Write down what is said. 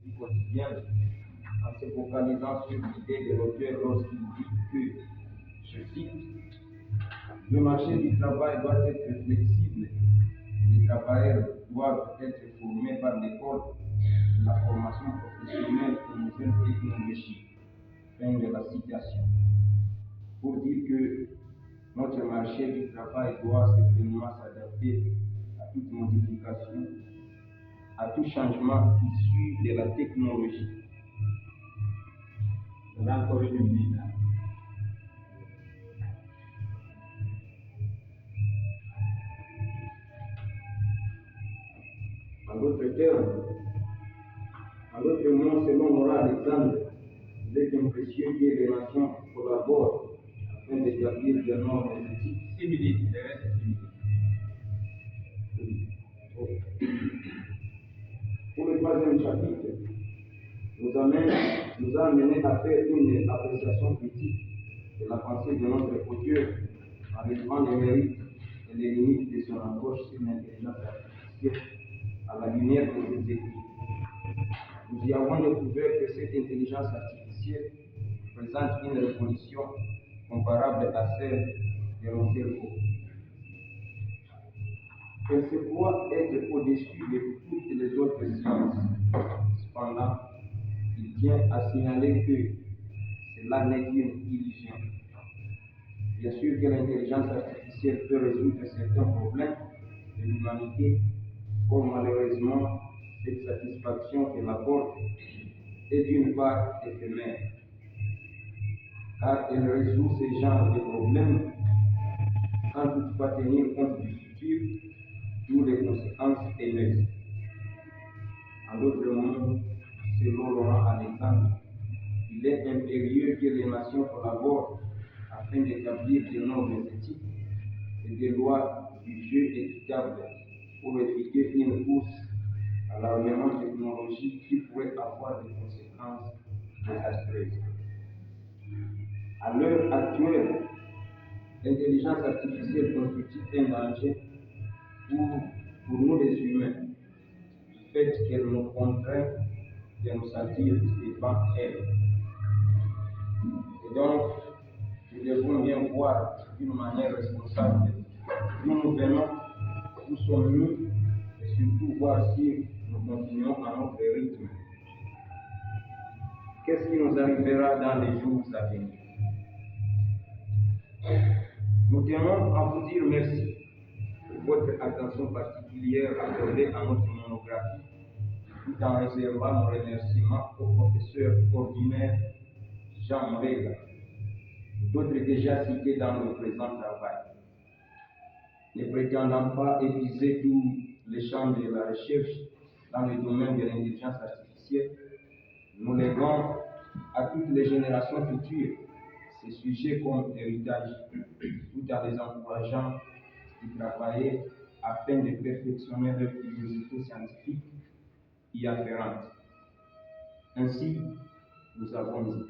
vie quotidienne en se focalisant sur l'idée de l'auteur lorsqu'il dit que, je cite, le marché du travail doit être flexible, les travailleurs doivent être formés par l'école, la formation professionnelle aux nouvelles technologies. Fin de la citation. Pour dire que notre marché du travail doit certainement s'adapter à toute modification, à tout changement issu de la technologie. On a encore une minute. En d'autres termes, en d'autres mots, selon Laurent Alexandre, il est imprécieux que les nations collaborent afin d'établir des normes éthiques. 6 minutes, il reste 6 minutes. Pour le troisième chapitre, nous a amené à faire une appréciation critique de la pensée de notre auteur en relevant les mérites et les limites de son approche sur l'intelligence artificielle à la lumière de ses écrits. Nous y avons découvert que cette intelligence artificielle présente une révolution comparable à celle de nos cerveaux. Elle se croit être au-dessus de toutes les autres sciences. Cependant, il tient à signaler que cela n'est qu'une illusion. Bien sûr que l'intelligence artificielle peut résoudre certains problèmes de l'humanité, or malheureusement, cette satisfaction qu'elle apporte est d'une part éphémère, car elle résout ce genre de problèmes sans toutefois tenir compte du futur, d'où les conséquences haineuses. En d'autres mots, selon Laurent Alexandre, il est impérieux que les nations collaborent afin d'établir des normes éthiques et des lois du jeu équitable pour éviter une course à l'armement technologique qui pourrait avoir des conséquences désastreuses. À l'heure actuelle, l'intelligence artificielle constitue un danger pour nous les humains, du fait qu'elle nous contraint de nous sentir devant elle. Et donc, nous devons bien voir d'une manière responsable d'où nous venons, où sommes-nous, et surtout voir si nous continuons à notre rythme. Qu'est-ce qui nous arrivera dans les jours à venir? Nous tenons à vous dire merci pour votre attention particulière accordée à notre monographie, tout en réservant nos remerciements au professeur ordinaire Jean Mbega, d'autres déjà cités dans le présent travail. Ne prétendant pas épuiser tous les champs de la recherche dans le domaine de l'intelligence artificielle, nous léguons à toutes les générations futures ces sujets comme héritage, tout en les encourageant à travailler afin de perfectionner leur curiosité scientifique y afférente. Ainsi, nous avons dit.